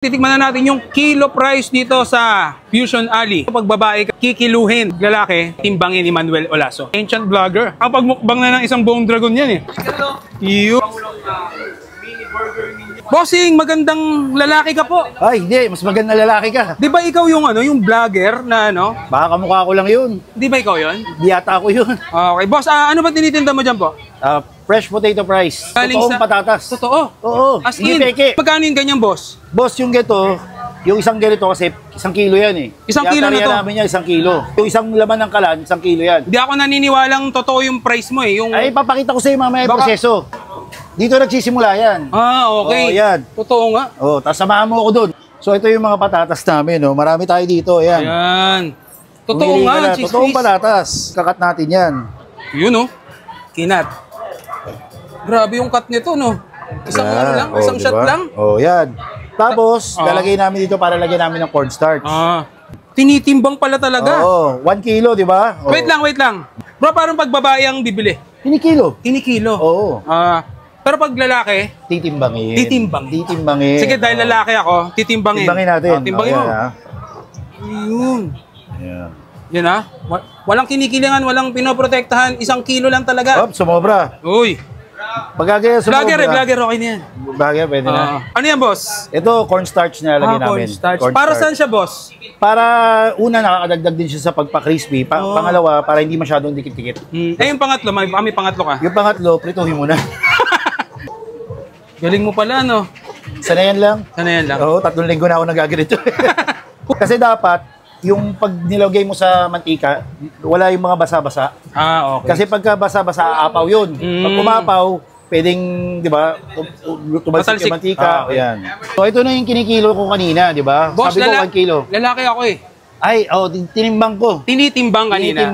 Titikman na natin yung kilo price dito sa Fusion Alley. Pag babae, kikiluhin. Lalaki, timbangin ni Manuel Olaso. Ancient vlogger. Kapag mukbang na ng isang buong dragon yan eh. Yung Bossing, magandang lalaki ka po. Ay, hindi. Mas maganda lalaki ka. Di ba ikaw yung yung vlogger na Baka kamukha ko lang yun. Di ba ikaw yun? Di yata ako yun. Okay, boss, ano ba tinitinda mo dyan po? Fresh potato fries. Galing Totoong sa- patatas. Totoo. Oo. As Hindi in, peke. magkano yung ganyan, boss? Boss, yung isang ganito kasi 1 kilo yan eh. Isang kilo na to? namin yan, 1 kilo. Yung isang laman ng kalan, 1 kilo yan. Di ako naniniwalang totoo yung price mo eh. Yung... Ay, papakita ko sa iyo mamaya yung Baka- proseso. Dito nagsisimula yan. Okay. Oo, yan. Totoo nga. Oh, tapos samahan mo ako doon. So, ito yung mga patatas namin. Oh. Marami tayo dito. Ayan. Ayan. Totoo Pumili nga, ka na. cheese Totoong whiz. patatas. Kakat natin yan. Yun kinat. Grabe yung cut nito Isang lang, isang diba? shot lang. Oh, yan. Tapos, lalagay namin dito para lagyan namin ng cornstarch. Tinitimbang pala talaga. Oo, 1 kilo, di ba? Oh. Wait lang. Bro, parang pag babae ang bibili. Kinikilo. Kinikilo. Oo. Pero pag lalaki, Titimbangin. Titimbangin. Sige, dahil lalaki ako, titimbangin. Timbangin natin. Timbangin mo. Yun. Ayan. Yan Walang kinikilingan, walang pinoprotektahan. 1 kilo lang talaga. Sumobra. Uy. Pagkagaya sumobra. Vlogger, okay na yan. Vlogger, pwede na. Ano yan, boss? Ito, cornstarch na lagay namin. Cornstarch. Para saan siya, boss? Para una, nakakadagdag din siya sa pagpa-crispy. Pangalawa, para hindi masyadong dikit-dikit. Yung pangatlo, may pangatlo ka. Yung pangatlo, prituhin mo na. Galing mo pala, Sanayan lang. Sanayan lang. Oo, 3 linggo na ako nagaganito. Kasi dapat, yung pag nilagay mo sa mantika, wala yung mga basa-basa. Okay. Kasi pagka basa-basa, aapaw yun. Pag umapaw, pwedeng, di ba, tumalsik yung mantika. Ayan. So, ito na yung kinikilo ko kanina, di ba? Boss, sabi ko 1 kilo. Lalaki ako eh. Ay, tinimbang ko. Tinitimbang kanina.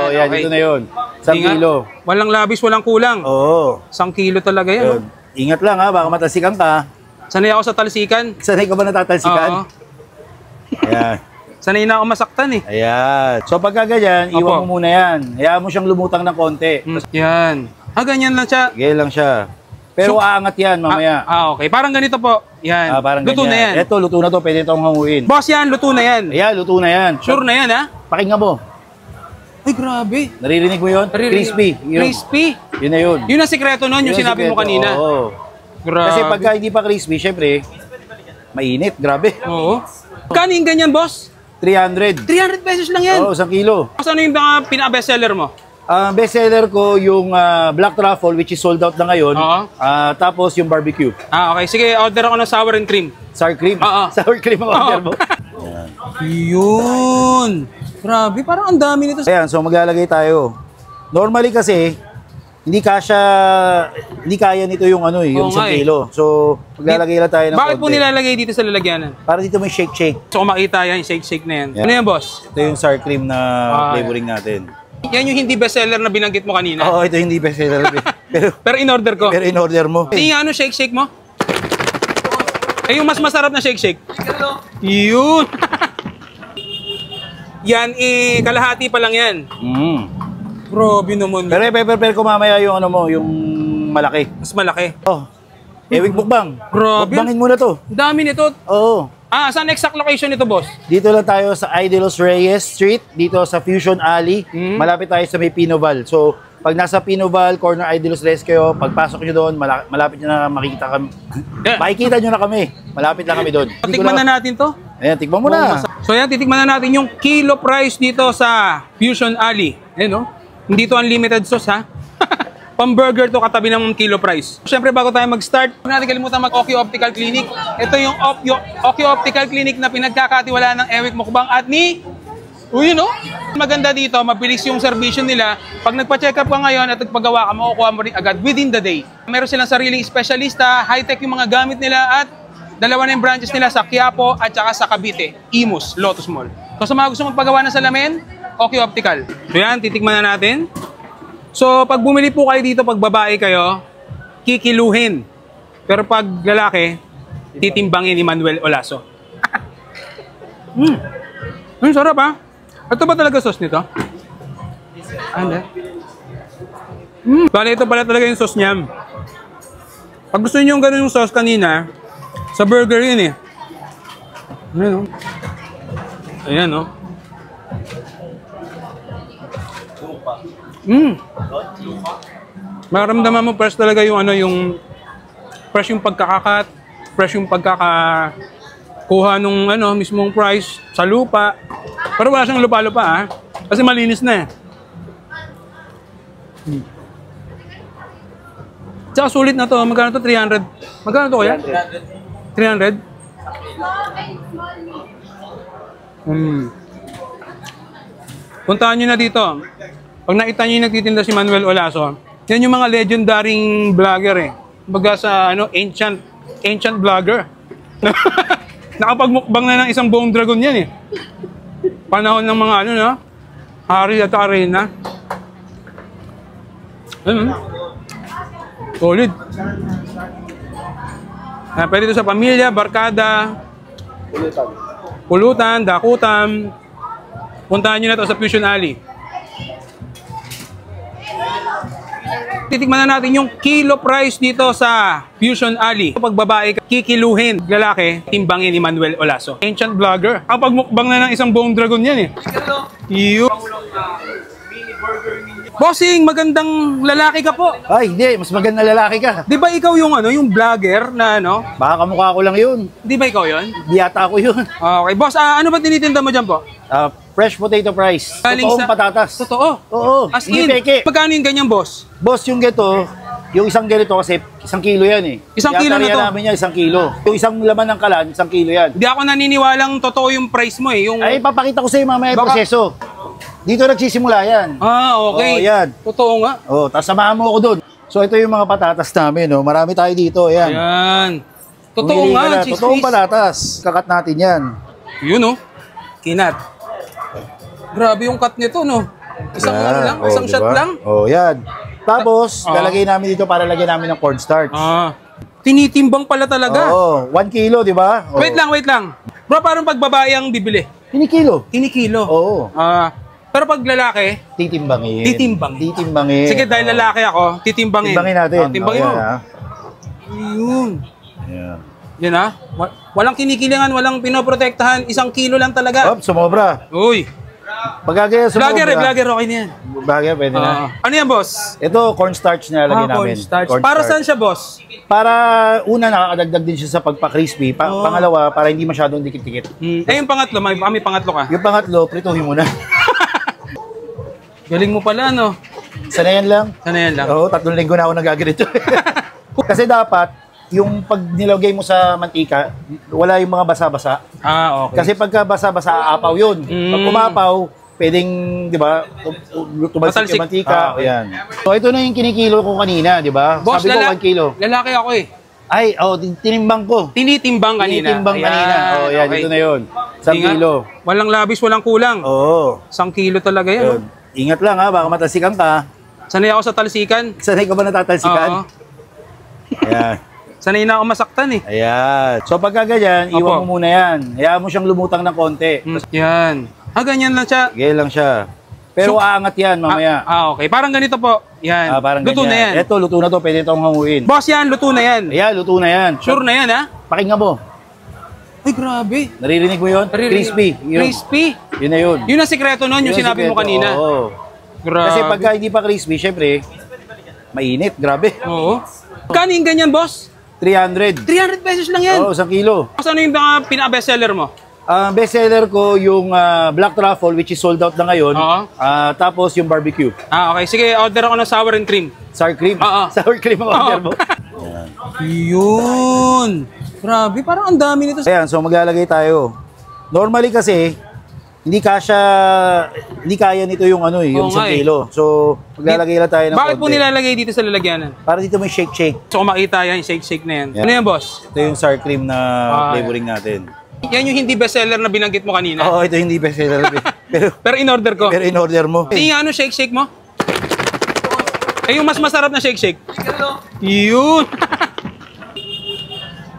Yan, okay. ito na yun. 1 kilo. Walang labis, walang kulang. Oo. 1 kilo talaga yan. Ingat lang ha, baka matalsikan ka. Sanay ako sa talsikan. Sanay ka ba natatalsikan? Oo. Ayan. Sanay na ako masaktan eh. Ayan. So pagka ganyan, iwan mo muna yan. Hayaan mo siyang lumutang ng konti. Yan. Ganyan lang siya. Ganyan lang siya. Pero aangat yan mamaya. Okay. Parang ganito po. Yan. Parang luto ganyan. na yan. Ito, luto na to. Pwede itong hanguin. Boss, yan. Luto na yan. Ayan, luto na yan. Sure na yan, ha? Pakinggan mo. Ay, grabe. Naririnig mo yun? Crispy. Yun. Crispy. Yun na yun. Yun ang sikreto nun, yung sinabi mo kanina. Oo. Grabe. Kasi pagka hindi pa crispy, syempre, mainit. Grabe. Oo. Kano yung ganyan, boss? 300. 300 pesos lang yan. Oo, 1 kilo. Boss, ano yung mga pinaka-bestseller mo? Bestseller ko yung Black Truffle, which is sold out na ngayon. Tapos yung barbecue. Okay. Sige, order ako ng sour and cream. Sour cream? Oo. Sour cream ang order mo. Yun. Grabe, parang ang dami nito. Ayan, so maglalagay tayo. Normally kasi, hindi kaya nito yung yung 1 kilo. So, maglalagay lang tayo ng Bakit po konti. nilalagay dito sa lalagyanan? Para dito may shake-shake. So, kung makita yan, shake-shake na yan. Yeah. Ano yan, boss? Ito yung sour cream na flavoring natin. Yan yung hindi bestseller na binanggit mo kanina. Oo, ito hindi bestseller. Pero in-order ko. Pero in-order mo. Tingin nga, shake-shake mo? Yung mas masarap na shake-shake. Yun. Yan, kalahati pa lang yan. Grabe naman. Pero prepare ko mamaya yung yung malaki. Mas malaki. Ewig mukbang. Grabe. Mukbangin muna to. Dami nito. Oo. Saan exact location nito, boss? Dito lang tayo sa Idolos Reyes Street, dito sa Fusion Alley. Malapit tayo sa may Pinoval. So, pag nasa Pinoval, corner Idolos Reyes kayo, pagpasok nyo doon, malapit nyo na makikita kami. Makikita nyo na kami. Malapit lang kami doon. Tikman na natin to. Ayan, tikman mo na. So yan, titikman na natin yung kilo price dito sa Fusion Alley. Ayan, hindi to unlimited sauce, ha? Pang-burger to, katabi ng kilo price. Siyempre, bago tayo mag-start, huwag natin kalimutan mag-Okyo Optical Clinic. Ito yung Okyo Optical Clinic na pinagkakatiwalaan ng Eric Mukbang at ni... Maganda dito, mabilis yung servisyo nila. Pag nagpa-check up ka ngayon at nagpagawa ka, makukuha mo rin agad within the day. Meron silang sariling espesyalista, high-tech yung mga gamit nila at dalawa na yung branches nila sa Quiapo at saka sa Cavite, Imus, Lotus Mall. So sa mga gusto magpagawa ng salamin, Okyo Optical. So yan, titikman na natin. So pag bumili po kayo dito, pag babae kayo, kikiluhin. Pero pag lalaki, titimbangin ni Manuel Olaso. Sarap ha? Ito ba talaga sauce nito? Ano? Bale, ito pala talaga yung sauce niya. Pag gusto niyo yung ganun yung sauce kanina, sa burger yun eh. Ayan, oh. Ayan, oh. Maramdaman mo fresh talaga yung ano, yung fresh yung pagkakakat, fresh yung pagkakakuha nung ano, mismong price sa lupa. Pero wala siyang lupa-lupa, ah. Kasi malinis na eh. Tsaka sulit na to. Magkano to? 300. Magkano to kaya? 300? Puntahan nyo na dito. Pag nakita nyo yung nagtitinda si Manuel Olaso, yan yung mga legendaring vlogger eh. Baga sa ano, ancient vlogger. Nakapagmukbang na ng isang buong dragon yan eh. Panahon ng mga ano no? Hari at Arena. Ano? Solid. Pwede ito sa pamilya, barkada, pulutan, dakutan. Puntahan nyo na ito sa Fusion Alley. Titikman na natin yung kilo price dito sa Fusion Alley. Pag babae, kikiluhin. Lalaki, timbangin ni Manuel Olaso. Ancient vlogger. Kapag mukbang na ng isang buong dragon yan eh. Iyo. Bossing, magandang lalaki ka po. Ay, hindi. Mas maganda lalaki ka. Di ba ikaw yung ano, yung vlogger na ano? Baka kamukha ko lang yun. Di ba ikaw yun? Di yata ako yun. Okay. Boss, ano ba tinitinda mo dyan po? Fresh potato fries. Galing Totoong sa- patatas. Totoo. Oo. As Hindi in, peke. pagkano yung ganyan, boss? Boss, yung ganito, yung isang ganito kasi 1 kilo yan eh. Isang kilo na to? namin yan, 1 kilo. Yung isang laman ng kalan, 1 kilo yan. Hindi ako naniniwalang totoo yung price mo eh. Yung... Ay, papakita ko sa iyo mamaya yung Baka- proseso. Dito nagsisimula yan. Ah, okay. Oo, yan. Totoo nga. Oh, tapos samahan mo ako doon. So ito yung mga patatas namin, no. Marami tayo dito, ayan. Ayan. Totoo Pumili ka nga, na. cheese Totoong whiz. patatas. Kakat natin yan. Yun oh. Kinat. Grabe yung cut nito, no? Isang Yan. ano lang, Oh, isang shot diba? lang. Oh, yan. Tapos, Ah. lalagay namin dito para lagyan namin ng cornstarch. Tinitimbang pala talaga. Oo, 1 kilo, di ba? Oh. Wait lang. Bro, parang pag babae ang bibili. Kinikilo. Kinikilo. Oo. Pero pag lalaki, Titimbangin. Titimbangin. Titimbangin. sige dahil lalaki ako, titimbangin. Timbangin natin. Timbangin mo. Yan, ha? Yun. Yan. Yan ha. Walang kinikilingan, walang pinoprotektahan. 1 kilo lang talaga. Op, sumobra. Uy. Pagkagaya sumobra. Vlogger, okay na yan. Vlogger, pwede na. Ano yan, boss? Ito, cornstarch na lagay namin. Cornstarch. Cornstarch. Para saan siya, boss? Para una, nakakadagdag din siya sa pagpa-crispy. Pangalawa, para hindi masyadong dikit-dikit. Yung pangatlo, may pangatlo ka. Yung pangatlo, prituhin mo na. Galing mo pala, no? Sanayan lang. Sana yan lang. Oo, 3 linggo na ako nagaganito. Kasi dapat, yung pag nilagay mo sa mantika, wala yung mga basa-basa. Okay. Kasi pagka basa-basa, aapaw yun. Pag umapaw, pwedeng, di ba, tumalsik Matalsik. yung mantika. Ayan. So, ito na yung kinikilo ko kanina, di ba? Boss, Sabi ko 1 kilo. lalaki ako eh. Ay, tinimbang ko. Tinitimbang kanina. Tinitimbang kanina. Oh, yan, okay. ito na yun. 1 Ingat. kilo. Walang labis, walang kulang. Oo. 1 kilo talaga yan. Yun. Ingat lang ha, baka matalsikan ka. Sanay ako sa talsikan. Sanay ka ba natatalsikan? Oo. Ayan. Sanay na ako masaktan eh. Ayan. So pagka ganyan, Opo. iwan mo muna yan. Hayaan mo siyang lumutang ng konti. Yan. Ganyan lang siya. Ganyan lang siya. Pero So- aangat yan mamaya. Okay. Parang ganito po. Yan. Parang luto ganyan. na yan. Ito, luto na to. Pwede itong hanguin. Boss yan, luto na yan. Ayan, luto na yan. Sure na yan ha? Pakinggan mo. Ay, grabe. Naririnig mo yun? Crispy. Yun. Crispy. Yun na yun. Yun ang sikreto nun, yung Yun ang sinabi mo sikreto. kanina. Oo. Grabe. Kasi pagka hindi pa crispy, syempre, mainit. Grabe. Oo. Kano yung ganyan, boss? 300. 300 pesos lang yan. Oo, 1 kilo. Boss, ano yung mga pinaka-bestseller mo? Ang bestseller ko yung Black Truffle, which is sold out na ngayon. Oo. Tapos yung barbecue. Okay. Sige, order ako ng sour and cream. Sour cream. Oo. Sour cream ang order mo. Yun. Grabe, parang ang dami nito. Ayan, so maglalagay tayo. Normally kasi, hindi kaya nito yung ano yung Oo nga 1 kilo. So, maglalagay lang tayo ng Bakit po konti. nilalagay dito sa lalagyanan? Para dito may shake-shake. So, kung makita yan, shake-shake na yan. Yeah. Ano yan, boss? Ito yung sour cream na flavoring natin. Yan yung hindi bestseller na binanggit mo kanina. Oo, ito hindi bestseller. Pero in-order ko. pero in-order mo. Tingin nga, ano shake-shake mo? Yung mas masarap na shake-shake. Yun.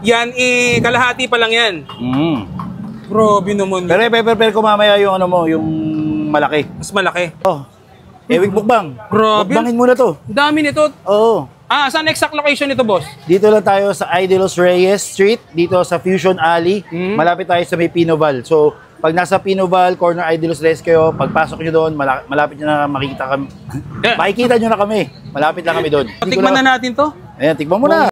Yan, kalahati pa lang yan. Grabe naman. Pero prepare ko mamaya yung ano mo, yung malaki. Mas malaki. Oh. Ewig mukbang. Grabe. Mukbangin mo na to. Ang dami nito. Oo. Saan exact location nito, boss? Dito lang tayo sa Idolos Reyes Street, dito sa Fusion Alley. Malapit tayo sa may Pinoval. So, pag nasa Pinoval, corner Idolos Reyes kayo, pagpasok nyo doon, malapit nyo na makikita kami. Makikita nyo na kami. Malapit lang kami doon. Tikman na natin to. Ayan, tikman mo na.